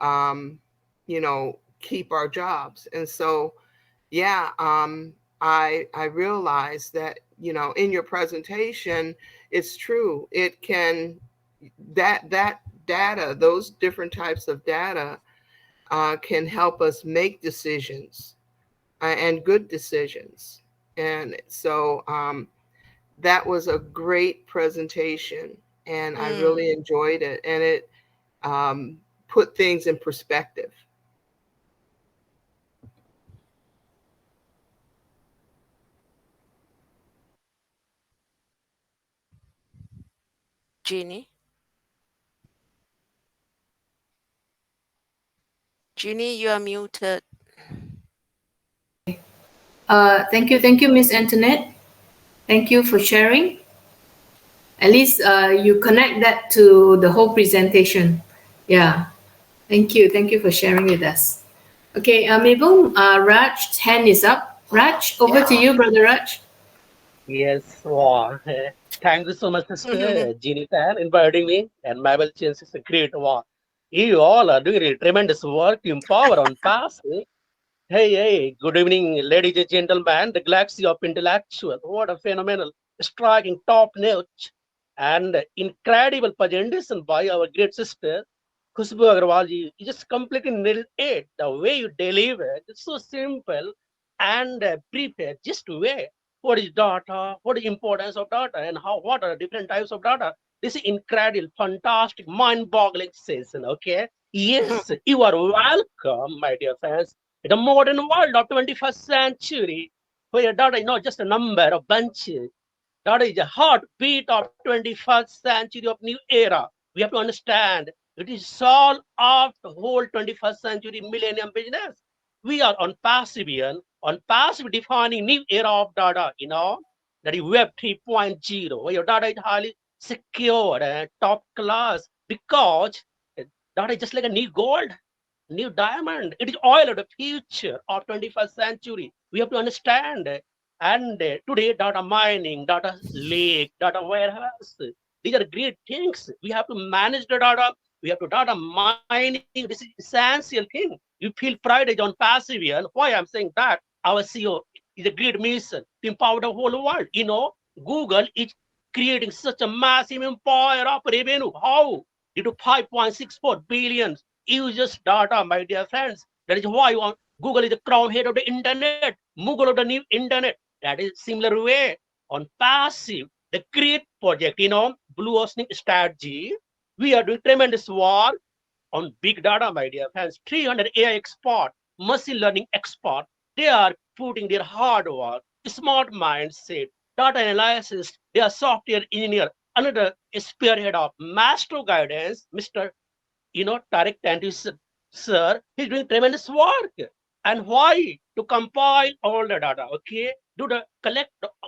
keep our jobs. And so yeah, I realized that in your presentation, it's true. It can that data, those different types of data, can help us make decisions and good decisions. And so that was a great presentation, and I Mm. really enjoyed it, and it um, put things in perspective. Jeannie. Jeannie, you are muted. Thank you, Miss Antoinette. Thank you for sharing. At least you connect that to the whole presentation. Yeah. Thank you for sharing with us. Okay, Mabel, Raj's hand is up. Raj, over to you, brother Raj. Yes, wow. Thank you so much, Sister Jennifer, inviting me. And my well chance is a great one. You all are doing a tremendous work to empower on past. Hey, good evening, ladies and gentlemen. The galaxy of intellectual. What a phenomenal, striking top notch and incredible presentation by our great sister, Khushbu Agrawal ji. You just completely nailed it. The way you deliver, it's so simple and prepared. Just way. What is data? What is importance of data? And how? What are different types of data? This is incredible, fantastic, mind-boggling session. Okay. Yes, you are welcome, my dear friends. In the modern world of 21st century, where data is not just a number of bunches, data is a heartbeat of 21st century of new era. We have to understand it is all of the whole 21st century millennium business. We are on Passivian, on passive defining new era of data, that is Web 3.0, where your data is highly secure and top class because data is just like a new gold, new diamond. It is oil of the future of 21st century. We have to understand. And today, data mining, data lake, data warehouse, these are great things. We have to manage the data. We have to data mining. This is essential thing. You feel pride on Passivian. Why I'm saying that? Our CEO is a great mission to empower the whole world. Google is creating such a massive empire of revenue. How? Due to 5.64 billion users data, my dear friends. That is why Google is the crown head of the internet, Google of the new internet. That is similar way on passive, the great project, blue ocean strategy. We are doing tremendous work on big data, my dear friends. 300 AI expert, machine learning expert. They are putting their hard work, smart mindset, data analysis. They are software engineer under the spearhead of master guidance, Mr. Tarek Tanti sir, he's doing tremendous work. And why? To compile all the data, okay? Do the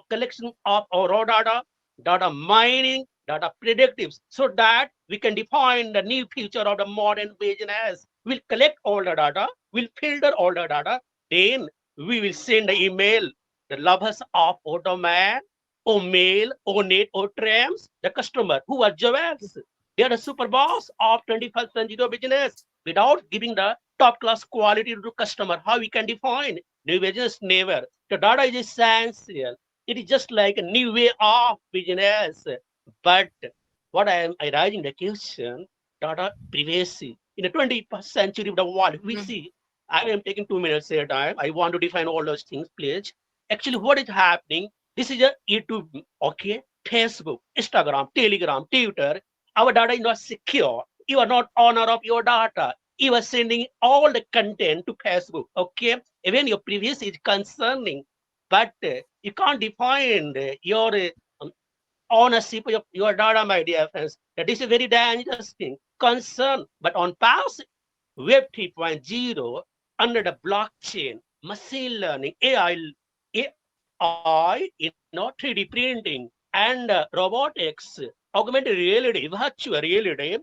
collection of our raw data, data mining, data predictives, so that we can define the new future of the modern business. We'll collect all the data, we'll filter all the data, then we will send the email. The lovers of Automan, or mail, or net, or trams, the customer who are jewels. They are the super boss of 21st century business. Without giving the top class quality to customer, how we can define new business? Never. The data is essential. It is just like a new way of business. But what I raising the question, data privacy. In the 21st century of the world, we see, I am taking 2 minutes at a time. I want to define all those things, please. Actually, what is happening? This is a YouTube, okay? Facebook, Instagram, Telegram, Twitter. Our data is not secure. You are not owner of your data. You are sending all the content to Facebook, okay? Even your privacy is concerning, but you can't define your ownership of your data, my dear friends. That is a very dangerous thing. Concern, but on past Web 3.0, under the blockchain, machine learning, AI, 3D printing, and robotics, augmented reality, virtual reality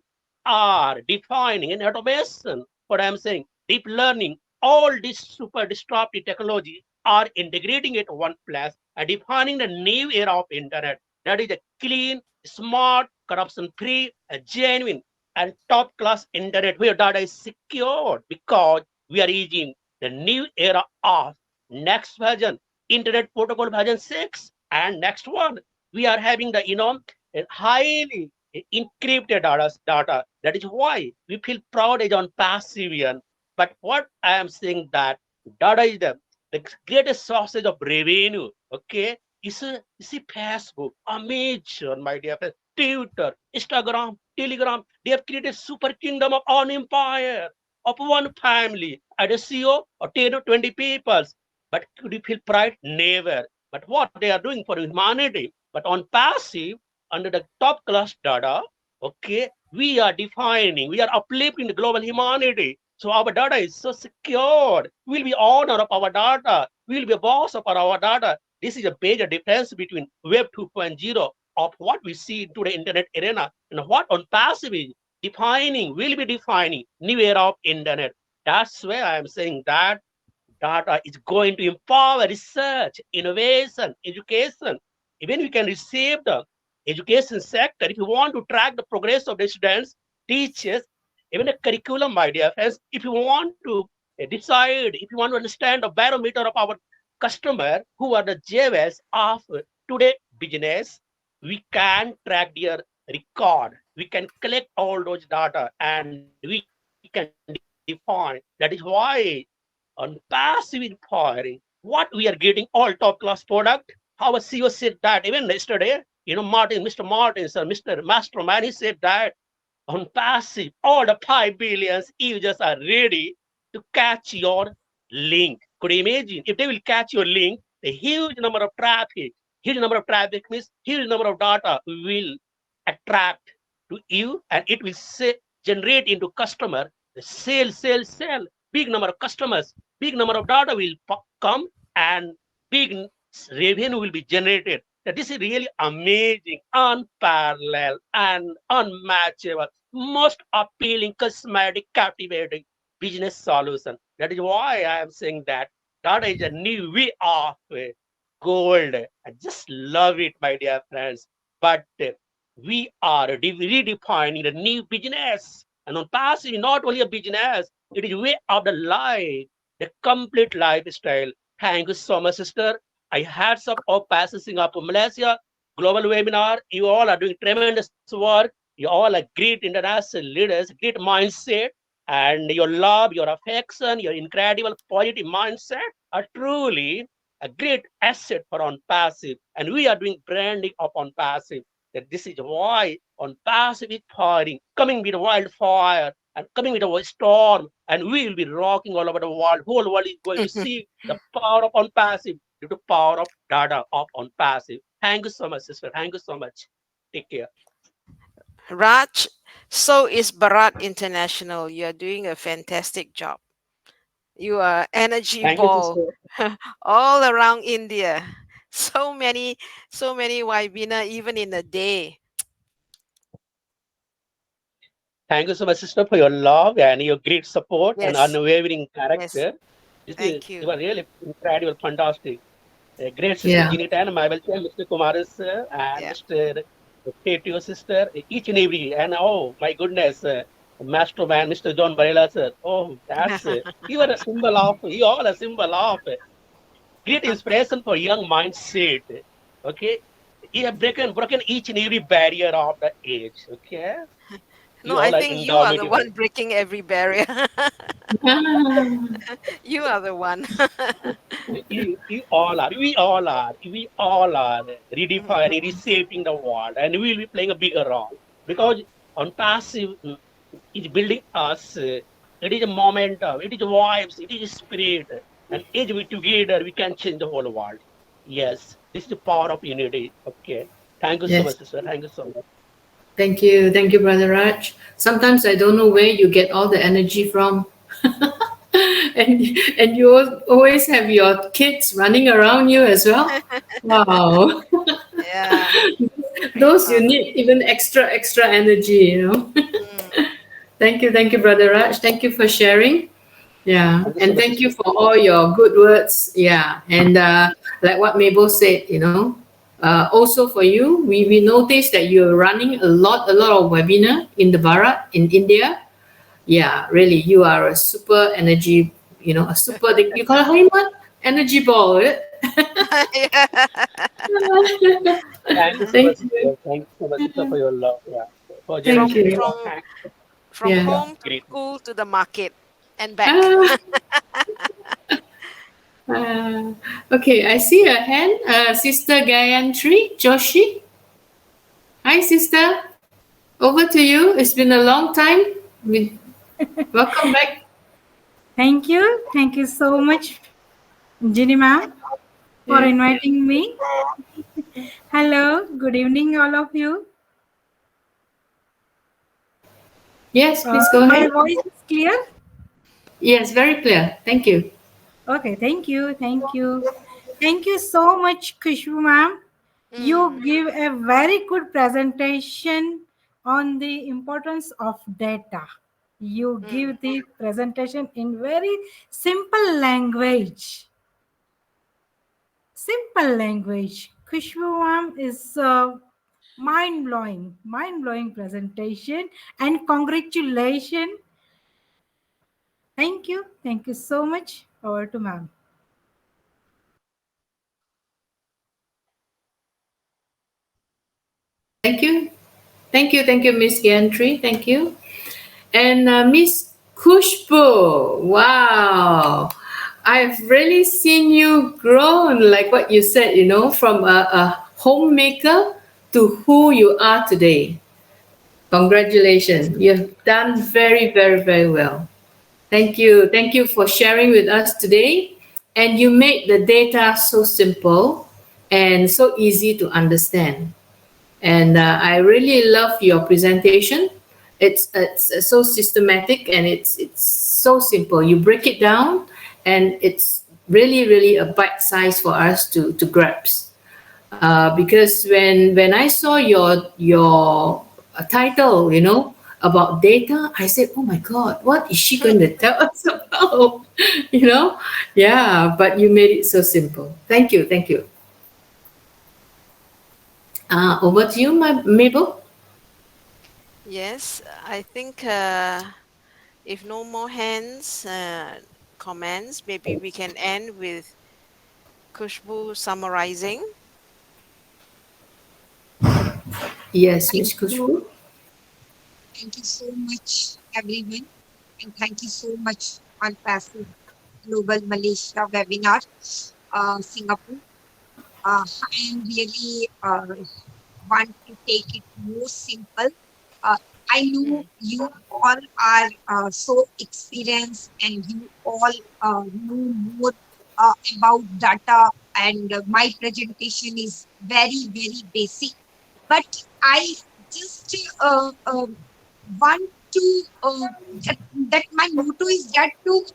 are defining an automation. What I'm saying, deep learning, all these super disruptive technology are integrating it one place and defining the new era of internet. That is a clean, smart, corruption-free, a genuine, and top-class internet where data is secured because we are using the new era of next version, Internet Protocol version 6, and next one we are having the highly encrypted data. That is why we feel proud as on Passivian. But what I am saying that data is the greatest sources of revenue. Okay, you see Facebook, Amazon, my dear friend, Twitter, Instagram, Telegram. They have created super kingdom of one empire of one family. At a CEO or 10 or 20 people. But could you feel pride? Never. But what they are doing for humanity? But on passive, under the top class data, okay, we are defining, we are uplifting the global humanity So our data is so secure. We'll be owner of our data. We'll be boss of our data. This is a major difference between Web 2.0 of what we see to the internet arena and what on passive is defining, will be defining new era of internet. That's why I am saying that data is going to empower research, innovation, education. Even we can receive the education sector. If you want to track the progress of the students, teachers, even a curriculum, my dear friends, if you want to decide, if you want to understand the barometer of our customer, who are the jewels of today business, we can track their record. We can collect all those data and we can define. That is why on passive inquiry, what we are getting all top class product. Our CEO said that even yesterday, Mr. Martin, sir, Mr. Masterman, he said that on passive, all the 5 billion users are ready to catch your link. Could you imagine if they will catch your link, the huge number of traffic means huge number of data will attract to you and it will say, generate into customer the sell. Big number of customers, big number of data will come and big revenue will be generated. That this is really amazing, unparalleled, and unmatchable, most appealing, cosmetic, captivating business solution. That is why I am saying that data is a new way of gold. I just love it, my dear friends. But we are redefining the new business. And on passive, not only a business, it is way of the life, the complete lifestyle. Thank you so much, sister. I had some OPassion Singapore, Malaysia, global webinar. You all are doing tremendous work. You all are great international leaders, great mindset, and your love, your affection, your incredible positive mindset are truly a great asset for on passive. And we are doing branding of on passive. That this is why on passive is firing, coming with wildfire and coming with a storm, and we will be rocking all over the world. Whole world is going to see the power of on passive due to power of data of on passive. Thank you so much, sister. Thank you so much. Take care. Raj, so is Bharat International. You are doing a fantastic job. You are energy Thank you, ball sister. all around India. So many webinar even in a day. Thank you so much, sister, for your love and your great support and Yes, unwavering yes. character. Thank You you. are really incredible, fantastic. Great sister Yeah. Jinita and my welcome, Mr. Kumaran sir and Yeah. Mr. Petio sister, each and every, and oh my goodness, Master Man, Mr. John Varela sir. Oh, that's you are a symbol of, you all a symbol of great inspiration for young mindset. Okay, you have broken each and every barrier of the age. Okay, No, you I all are think you are the indomitable. one breaking every barrier. You are the one. We all are redefining, reshaping the world, and we will be playing a bigger role because on passive is building us. It is a momentum, it is vibes, it is spirit, and as we together we can change the whole world. Yes, this is the power of unity. Okay, thank you so Yes. much, sister. Thank you so much. Thank you, Brother Raj. Sometimes I don't know where you get all the energy from. and you always have your kids running around you as well. Wow. Yeah. Great Those you father. need even extra energy. Mm. Thank you, Brother Raj. Thank you for sharing. Yeah, Thank you so and much, thank you sister. for all your good words. Yeah, and like what Mabel said, also for you, we noticed that you're running a lot of webinar in the Bharat in India. Yeah, really, you are a super energy. A super. You call it how you want? Energy ball. Right? Yeah. Thank you so Thank much, you. sister. Thank you so much, sister, for your love. Yeah, for Thank from generosity. you. Yeah, from thank. from Yeah. Yeah, home to great. school to the market and back. Ah, okay, I see a hand. Sister Gayatri Joshi. Hi, sister. Over to you. It's been a long time. Welcome back. Thank you. Thank you so much, Ginny ma'am, for Yeah. inviting me. Hello. Good evening, all of you. Yes, please go My ahead. voice is clear? Yes, very clear. Thank you. Okay, thank you. Thank you. Thank you so much, Khushbu ma'am. You give a very good presentation on the importance of data. You give the presentation in very simple language. Simple language. Khushbu ma'am is mind blowing presentation, and congratulations. Thank you so much. Over to ma'am. Thank you. Thank you, Miss Gantry. Thank you. And Miss Khushbu, wow. I've really seen you grown, like what you said, from a homemaker to who you are today. Congratulations. You've done very, very, very well. Thank you. Thank you for sharing with us today. And you made the data so simple and so easy to understand. And I really love your presentation. It's so systematic and it's so simple. You break it down, and it's really really a bite size for us to grasp. Because when I saw your title, about data, I said, "Oh my God, what is she going to tell us about?" you know, yeah. But you made it so simple. Thank you, thank you. Over to you, Mabel. Yes, I think if no more hands, comments, maybe we can end with Khushbu summarizing. Yes, Thank Miss you. Khushbu. Thank you so much, everyone. And thank you so much on Passive Global Malaysia webinar, Singapore. I am really want to take it more simple. Uh, I know you all are so experienced and you all know more about data, and my presentation is very, very basic. But I just want to, that my motto is that to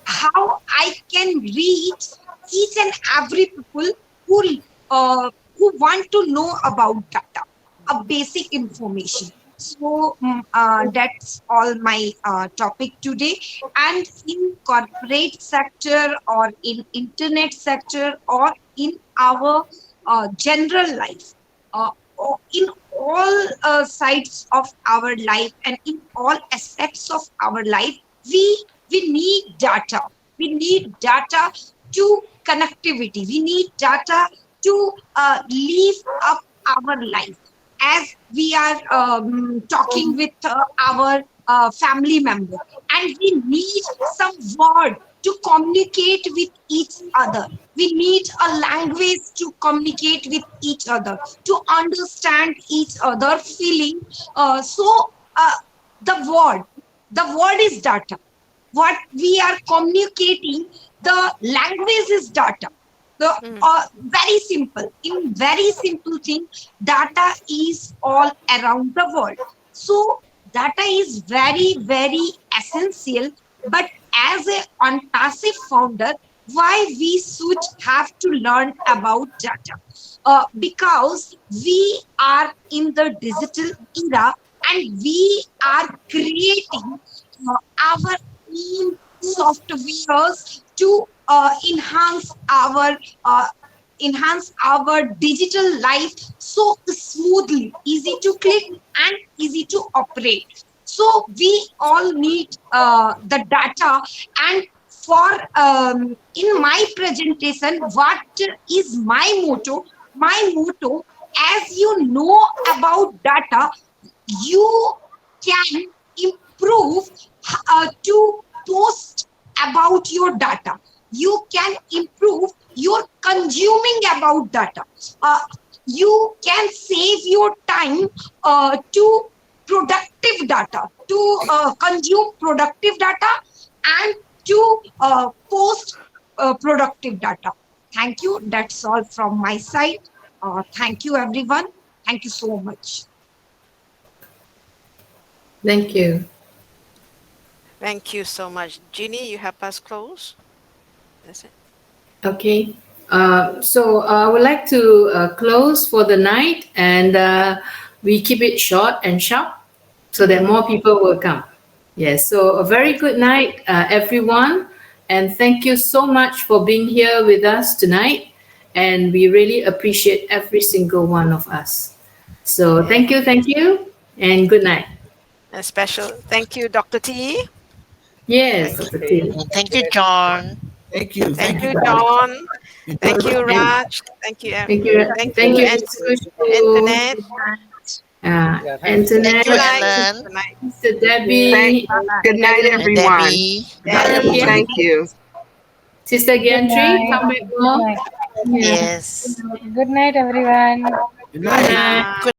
how I can reach each and every people who want to know about data, a basic information. So that's all my topic today. And in corporate sector or in internet sector or in our general life, or in all sides of our life and in all aspects of our life, we need data. We need data to connectivity. We need data to live up our life. As we are talking with our family member, and we need some word to communicate with each other. We need a language to communicate with each other, to understand each other feeling. So the word, the word is data. What we are communicating, the language is data. The very simple, in very simple thing, data is all around the world. So data is very, very essential. But as a on passive founder, why we should have to learn about data? Because we are in the digital era, and we are creating our own softwares to uh, enhance our digital life so smoothly, easy to click and easy to operate. So we all need the data. And for in my presentation, what is my motto? My motto, as you know about data, you can improve to post about your data. You can improve your consuming about data. Uh, you can save your time to productive data, to consume productive data, and to post productive data. Thank you. That's all from my side. Thank you, everyone. Thank you so much. Thank you. Thank you so much. Jeannie, you help us close. That's it. Okay. So I would like to close for the night, and we keep it short and sharp so that more people will come. Yes. So a very good night, everyone, and thank you so much for being here with us tonight. And we really appreciate every single one of us. So thank you, and good night. A special thank you, Dr. T. Yes, Thank Dr. you. T. Thank you, John. Thank you. Thank Thank you, you, guys. John. Enjoy Thank the you, rest of the And day. Raj. Thank you. thank Thank you, you, Mr. Khushbu. Internet. Yeah, thank you. Thank Internet, you, Good night. Ellen. Good night. Mr. Thank, Debbie, good night, And everyone. Debbie. Debbie. Thank you. Sister Good Gantry, night. come back Good more. night. Yeah. Yes. Good night, everyone. Good Good night. night. Bye. Good